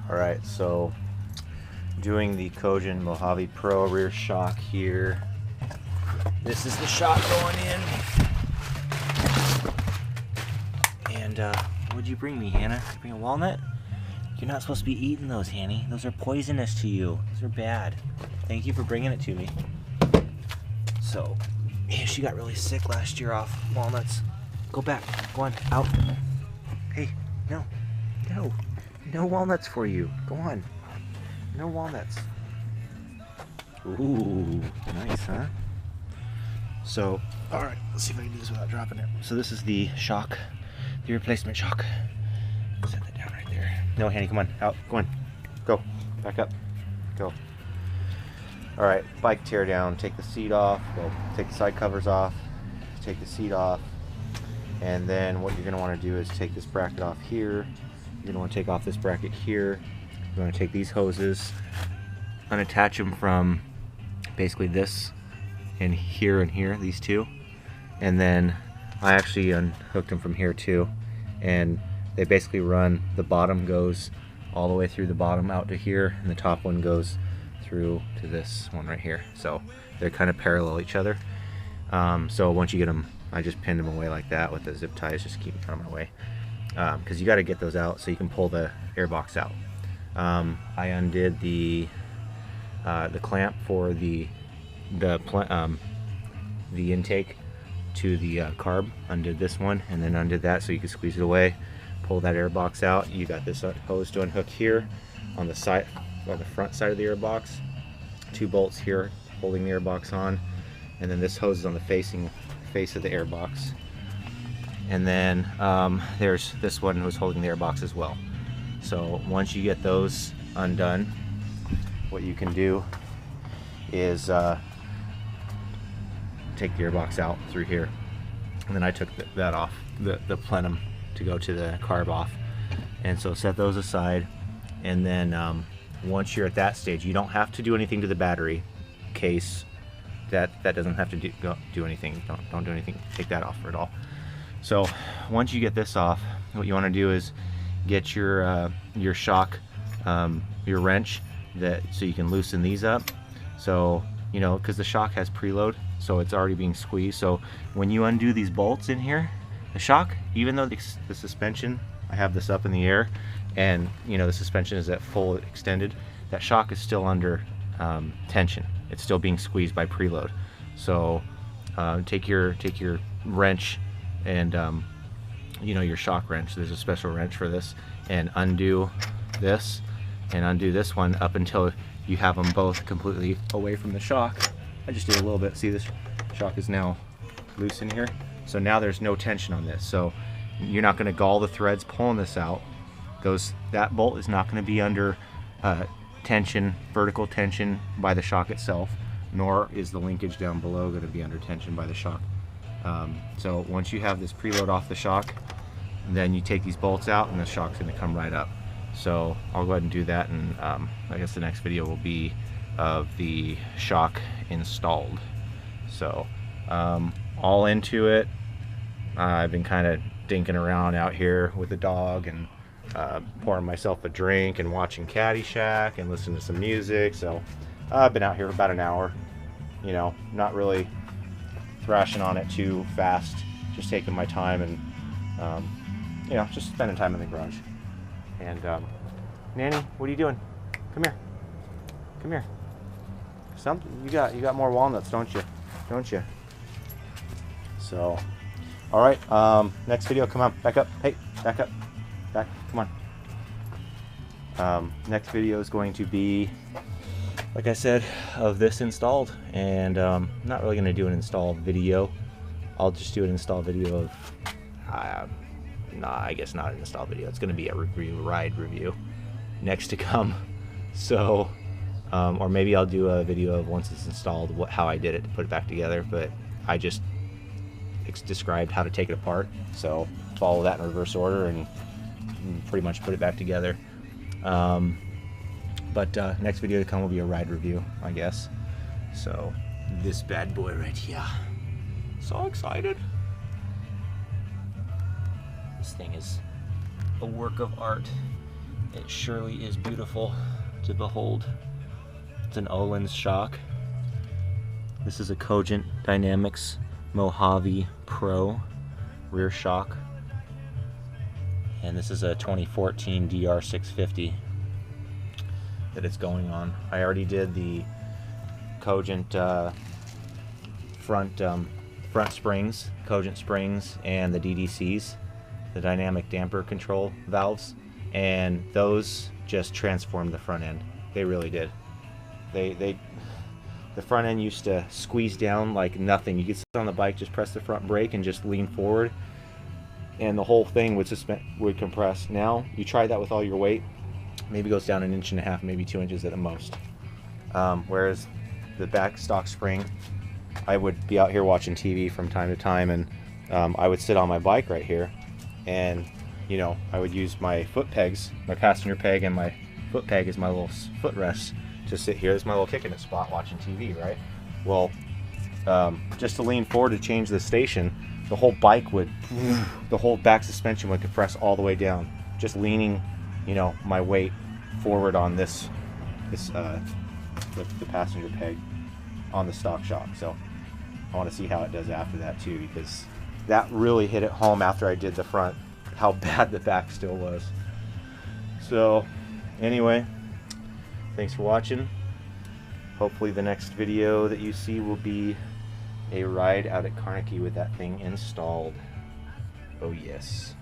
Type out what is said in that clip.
Alright, so doing the Cogent Mojave Pro rear shock here. This is the shock going in. And what'd you bring me, Hannah? Did you bring a walnut? You're not supposed to be eating those, Hanny. Those are poisonous to you. Those are bad. Thank you for bringing it to me. So, yeah, she got really sick last year off walnuts. Go back. Go on. Out. Hey, no. No. No walnuts for you. Go on. No walnuts. Ooh, nice, huh? So, alright, let's see if I can do this without dropping it. So this is the shock, the replacement shock. Set that down right there. No, Hanny, come on, out, go on. Go, back up, go. Alright, bike tear down, take the seat off, well, take the side covers off, take the seat off, and then what you're going to want to do is take this bracket off here. You're going to want to take off this bracket here. You're going to take these hoses, unattach them from basically this and here, these two, and then I actually unhooked them from here too, and they basically run, the bottom goes all the way through the bottom out to here, and the top one goes through to this one right here, so they're kind of parallel each other. So once you get them, I just pinned them away like that with the zip ties, just keep them from my way, because you got to get those out so you can pull the airbox out. I undid the clamp for the intake to the carb, undid this one, and then undid that so you can squeeze it away, pull that airbox out. You got this hose to unhook here on the side, on the front side of the airbox, 2 bolts here holding the airbox on, and then this hose is on the face of the airbox, and then there's this one who's holding the airbox as well. So once you get those undone, what you can do is take the airbox out through here, and then I took that off, the plenum to go to the carb off, and so set those aside. And then once you're at that stage, you don't have to do anything to the battery case. That doesn't have to do anything. Don't do anything. Take that off at all. So once you get this off, what you want to do is get your shock, your wrench, so you can loosen these up. So you know, because the shock has preload, so it's already being squeezed. So when you undo these bolts in here, the shock, even though the suspension, I have this up in the air, and you know the suspension is at full extended, that shock is still under tension. It's still being squeezed by preload. So take your wrench and you know, your shock wrench, there's a special wrench for this, and undo this and undo this one up until you have them both completely away from the shock. I just did a little bit. See, this shock is now loose in here, so now there's no tension on this, so you're not going to gall the threads pulling this out. That bolt is not going to be under tension, vertical tension by the shock itself, nor is the linkage down below going to be under tension by the shock. So once you have this preload off the shock, then you take these bolts out and the shock's going to come right up. So I'll go ahead and do that, and I guess the next video will be of the shock installed. So all into it. I've been kind of dinking around out here with the dog and pouring myself a drink and watching Caddyshack and listening to some music. So I've been out here for about an hour, you know, not really thrashing on it too fast, just taking my time and you know, just spending time in the garage. And Nanny, what are you doing? Come here. Come here. Something you got more walnuts, don't you? Don't you? So, all right. Next video, come on, back up. Hey, back up. Back. Come on. Next video is going to be, like I said, of this installed, and I'm not really going to do an install video. I'll just do an install video of. Nah, I guess not an install video. It's going to be a ride review next to come. So, or maybe I'll do a video of once it's installed, how I did it to put it back together. But I just described how to take it apart. So follow that in reverse order and pretty much put it back together. But next video to come will be a ride review, I guess. So this bad boy right here. So excited. This thing is a work of art. It surely is beautiful to behold. It's an Öhlins shock. This is a Cogent Dynamics Mojave Pro rear shock. And this is a 2014 DR650 that it's going on. I already did the Cogent front springs, Cogent springs, and the DDCs, the dynamic damper control valves, and those just transformed the front end. They really did. The front end used to squeeze down like nothing. You could sit on the bike, just press the front brake and just lean forward, and the whole thing would compress. Now you try that with all your weight, maybe goes down 1.5 inches, maybe 2 inches at the most. Whereas the back stock spring, I would be out here watching TV from time to time, and I would sit on my bike right here, and you know, I would use my foot pegs, my passenger peg and my foot peg as my little footrest to sit here. This is my little kicking it spot watching TV, right? Well, just to lean forward to change the station, the whole bike would, the whole back suspension would compress all the way down, just leaning, you know, my weight forward on the passenger peg on the stock shock. So I want to see how it does after that too, because that really hit it home after I did the front, how bad the back still was. So anyway, thanks for watching. Hopefully the next video that you see will be a ride out at Carnegie with that thing installed. Oh yes.